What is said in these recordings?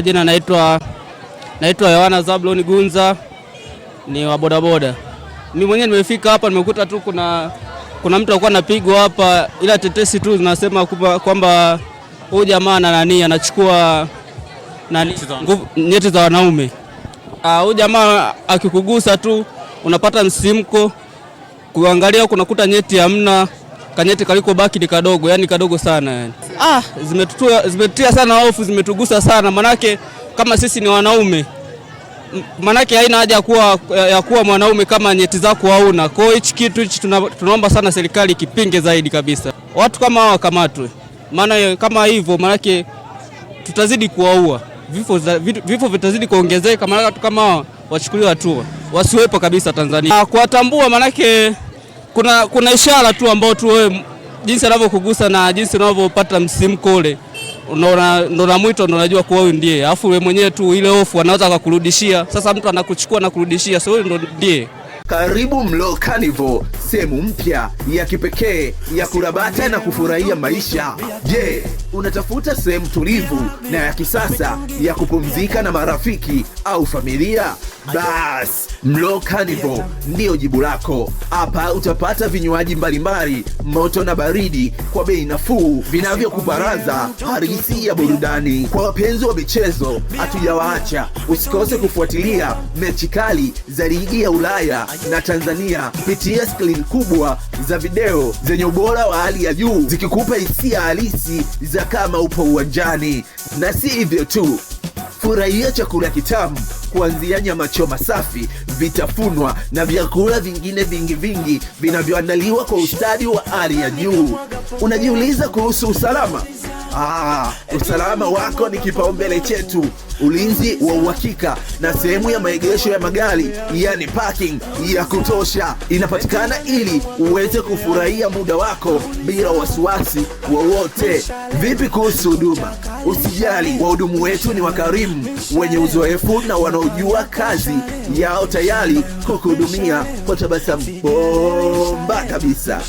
Jina naitwa Yohana Zablon Gunza, ni wa bodaboda. Mimi mwenyewe nimefika hapa nimekuta tu kuna mtu alikuwa anapigwa hapa, ila tetesi tu zinasema kwamba huyu jamaa anachukua nyeti za wanaume. Huyu jamaa akikugusa tu unapata msimko, kuangalia kunakuta nyeti hamna, kanyeti kaliko baki ni kadogo, yani kadogo sana yani. Zimetutia sana hofu, zimetugusa sana, manake kama sisi ni wanaume, manake haina haja ya kuwa mwanaume kama nyeti zako hauna. Kwa hiyo hichi kitu tunaomba sana serikali kipinge zaidi kabisa. Watu kama hao wakamatwe. Maana kama hivyo manake tutazidi kuwaua. Vifo vitazidi kuongezeka, maana watu kama hao wachukuliwe hatua. Wasiwepo kabisa Tanzania. Kuwatambua manake kuna ishara tu ambao tu wewe jinsi anavyokugusa na jinsi unavyopata msimko ule, ndo na mwito ndo unajua kwa wewe ndiye. Alafu wewe mwenyewe tu ile hofu anaweza kukurudishia. Sasa mtu anakuchukua na kurudishia, so wewe ndo ndiye. Karibu Mlo Carnival, sehemu mpya ya kipekee ya kurabata na kufurahia maisha. Je, unatafuta sehemu tulivu na ya kisasa ya kupumzika na marafiki au familia? Bas, Mlo Carnival ndio jibu lako. Hapa utapata vinywaji mbalimbali, moto na baridi kwa bei nafuu, vinavyokubaraza harisi ya burudani. Kwa wapenzi wa michezo, hatujawaacha. Usikose kufuatilia mechi kali za ligi ya Ulaya na Tanzania kupitia screen kubwa za video zenye ubora wa hali ya juu, zikikupa hisia halisi za kama upo uwanjani. Na si hivyo tu, furahia chakula kitamu kuanzia nyama choma safi, vitafunwa na vyakula vingine vingi vinavyoandaliwa kwa ustadi wa hali ya juu. Unajiuliza kuhusu usalama? Usalama wako ni kipaumbele chetu. Ulinzi wa uhakika na sehemu ya maegesho ya magari, yani parking ya kutosha, inapatikana ili uweze kufurahia muda wako bila wasiwasi wowote. Vipi kuhusu huduma? Usijali, wahudumu wetu ni wakarimu, wenye uzoefu na wanaojua kazi yao, tayari kukuhudumia kwa tabasamu bomba kabisa.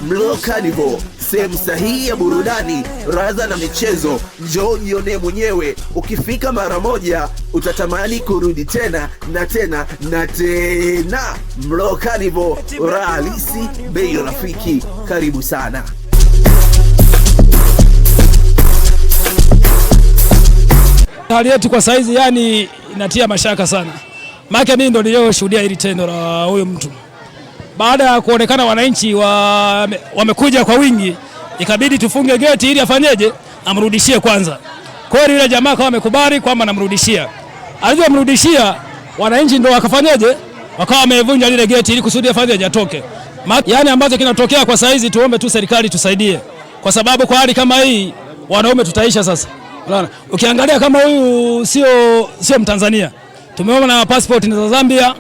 Mlo Carnival, sehemu sahihi ya burudani, raha na michezo. Njoo jione mwenyewe. Ukifika mara moja utatamani kurudi tena na tena na tena. Mlo Carnival, raha halisi, bei rafiki. Karibu sana. Hali yetu kwa saizi yani inatia mashaka sana. Maana mimi ndo niliyoshuhudia hili tendo la huyo mtu. Baada ya kuonekana wananchi wamekuja kwa wingi, ikabidi tufunge geti ili afanyeje, amrudishie kwanza. Kwa hiyo yule jamaa kama amekubali kwamba anamrudishia. Alivyomrudishia, wananchi ndio wakafanyeje, wakawa wamevunja lile geti ili kusudi afanyeje, atoke. Yaani ambacho kinatokea kwa saizi, tuombe tu serikali tusaidie. Kwa sababu kwa hali kama hii wanaume tutaisha sasa. Unaona? Ukiangalia kama huyu sio Mtanzania. Tumeona na passport ni za Zambia,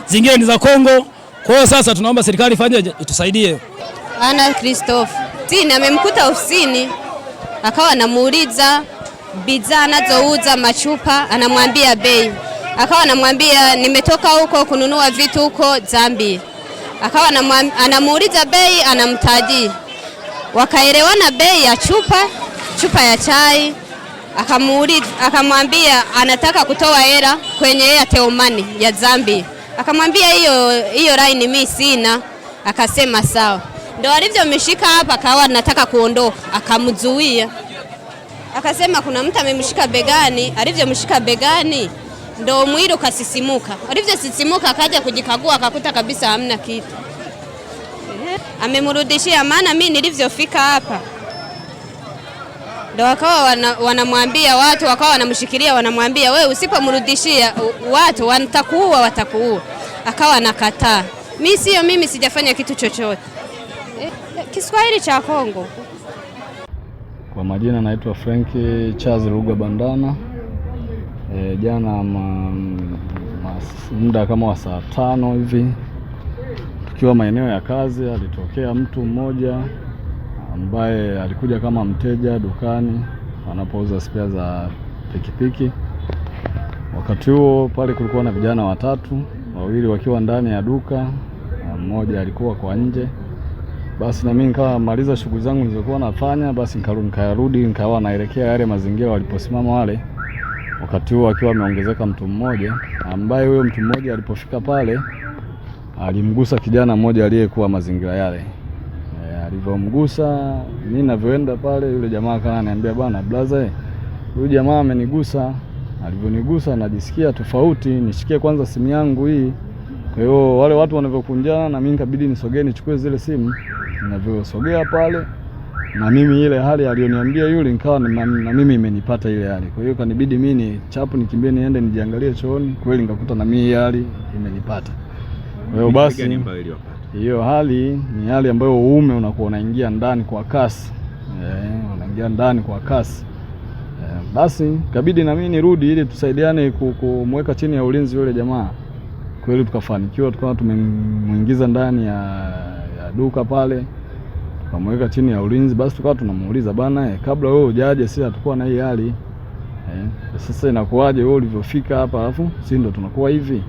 zingine ni za Kongo. Kwa hiyo sasa tunaomba serikali ifanyeje, itusaidie. Ana Christophe Tina amemkuta ofisini, akawa anamuuliza bidhaa anazouza machupa, anamwambia bei. Akawa anamwambia nimetoka huko kununua vitu huko Zambia. Akawa anamuuliza bei, anamtaji. Wakaelewana bei ya chupa ya chai. Akamwambia anataka kutoa hela kwenye Airtel Money ya Zambia. Akamwambia hiyo line mimi sina. Akasema sawa. Ndio alivyomshika hapa, akawa anataka kuondoka, akamzuia. Akasema kuna mtu amemshika begani. Alivyomshika begani ndio mwili ukasisimuka. Alivyosisimuka akaja kujikagua, akakuta kabisa hamna kitu. Amemrudishia, maana mimi nilivyofika hapa ndio wakawa wanamwambia watu, wakawa wanamshikilia, wanamwambia wewe usipomrudishia watu watakuua. Akawa anakataa. Mimi sijafanya kitu chochote. Kiswahili cha Kongo. Kwa majina naitwa Frankie Charles Ruga Bandana. Jana muda kama wa saa 5 hivi, tukiwa maeneo ya kazi, alitokea mtu mmoja ambaye alikuja kama mteja dukani anapouza spare za pikipiki. Wakati huo pale kulikuwa na vijana watatu, wawili wakiwa ndani ya duka, mmoja alikuwa kwa nje. Basi na mimi nikawa maliza shughuli zangu nilizokuwa nafanya, basi nikarudi nikawa naelekea yale mazingira waliposimama wale Wakati huo akiwa ameongezeka mtu mmoja, ambaye huyo mtu mmoja alipofika pale alimgusa kijana mmoja aliyekuwa mazingira yale. Alivyomgusa, mimi navyoenda pale, yule jamaa akaniambia, bwana blaza, huyu jamaa amenigusa. Alivyonigusa najisikia tofauti, nishikie kwanza simu yangu hii. Kwa hiyo wale watu wanavyokunjana na mimi nikabidi nisogee nichukue zile simu. Ninavyosogea pale, na mimi ile hali aliyoniambia yule nikawa na mimi imenipata ile hali. Kwa hiyo kanibidi mimi ni chapu nikimbie niende nijiangalie chooni, kweli nikakuta na mimi hali imenipata. Kwa hiyo basi hiyo hali ni hali ambayo uume unakuwa unaingia ndani kwa kasi. Unaingia ndani kwa kasi. Basi kabidi na mimi nirudi ili tusaidiane kumweka chini ya ulinzi yule jamaa. Kweli tukafanikiwa, tukawa tumemuingiza ndani ya duka pale. Tukamweka chini ya ulinzi. Basi tukawa tunamuuliza, bana kabla wewe hujaje sisi hatakuwa na hii hali. Sasa inakuaje wewe ulivyofika hapa alafu sisi ndo tunakuwa hivi?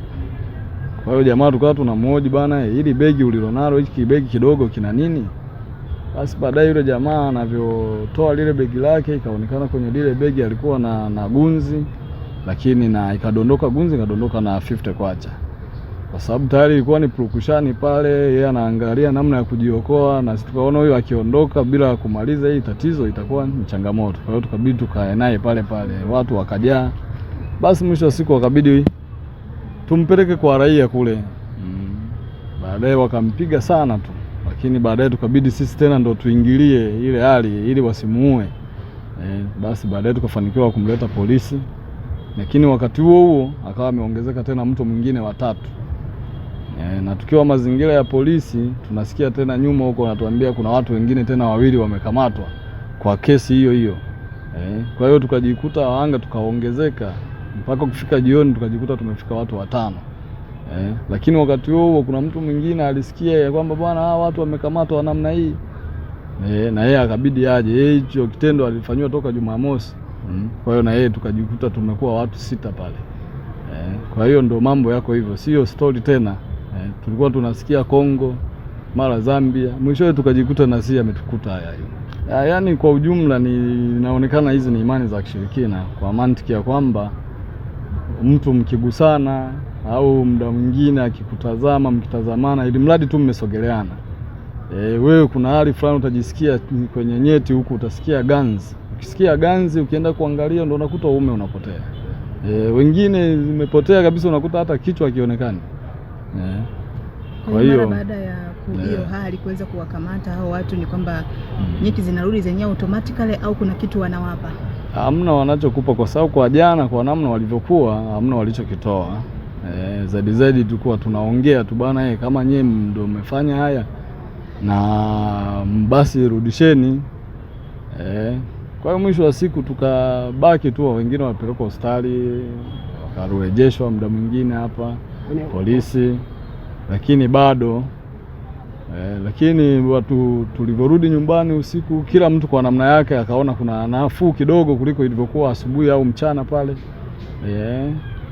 Kwa hiyo jamaa tukawa tunamhoji, bana hili begi ulilonalo hiki begi kidogo kina nini? Basi baadaye yule jamaa anavyotoa lile begi lake ikaonekana kwenye lile begi alikuwa na gunzi, lakini na ikadondoka gunzi, ikadondoka na 50 kwacha. Kwa sababu tayari ilikuwa ni purukushani pale, yeye anaangalia namna ya kujiokoa, na tukaona huyo akiondoka bila kumaliza hii tatizo itakuwa ni changamoto. Kwa hiyo tukabidi tukae naye pale pale, watu wakajaa. Basi mwisho wa siku wakabidi tumpeleke kwa raia kule. Baadaye wakampiga sana tu, lakini baadaye tukabidi sisi tena ndo tuingilie ile hali ili wasimuue. Basi baadaye tukafanikiwa kumleta polisi, lakini wakati huo akawa ameongezeka tena mtu mwingine wa 3. Na tukiwa mazingira ya polisi tunasikia tena nyuma huko wanatuambia kuna watu wengine tena 2 wamekamatwa kwa kesi hiyo hiyo. Kwa hiyo tukajikuta wahanga tukaongezeka mpaka kufika jioni tukajikuta tumefika watu 5. Lakini wakati huo kuna mtu mwingine alisikia kwamba bwana hawa watu wamekamatwa namna hii. Na yeye akabidi aje. Yeye hicho kitendo alifanywa toka Jumamosi. Kwa hiyo na yeye tukajikuta tumekuwa watu 6 pale. Kwa hiyo ndo mambo yako hivyo, sio story tena. Tulikuwa tunasikia Kongo, mara Zambia, mwishowe tukajikuta na sisi ametukuta haya hiyo. Yaani kwa ujumla inaonekana hizi ni imani za kishirikina, kwa mantiki ya kwamba mtu mkigusana au muda mwingine akikutazama mkitazamana ili mradi tu mmesogeleana. Wewe kuna hali fulani utajisikia kwenye nyeti huku utasikia ganzi. Ukisikia ganzi ukienda kuangalia ndo unakuta uume unapotea. Wengine zimepotea kabisa, unakuta hata kichwa hakionekani. Kwa hiyo baada ya hiyo hali kuweza kuwakamata hao watu ni kwamba nyeti zinarudi zenyewe automatically au kuna kitu wanawapa? Hamna wanachokupa, kwa sababu kwa jana kwa namna walivyokuwa hamna walichokitoa. Zaidi tulikuwa tunaongea tu bana, kama nyie ndio mmefanya haya na basi rudisheni. Kwa hiyo mwisho wa siku tukabaki tu, wengine wapelekwa hospitali wakarejeshwa muda mwingine hapa polisi, lakini bado lakini watu tulivyorudi nyumbani usiku kila mtu kwa namna yake akaona kuna nafuu kidogo kuliko ilivyokuwa asubuhi au mchana pale.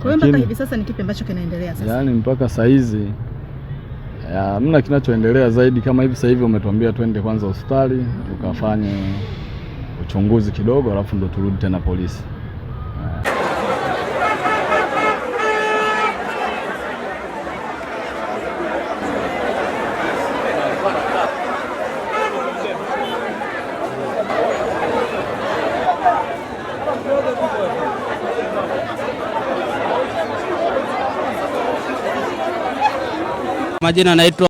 Kwa hiyo mpaka hivi sasa ni kipi ambacho kinaendelea sasa? Yaani mpaka saa hizi hamna kinachoendelea zaidi. Kama hivi sasa hivi umetuambia twende kwanza hospitali tukafanye uchunguzi kidogo alafu ndo turudi tena polisi. Majina naitwa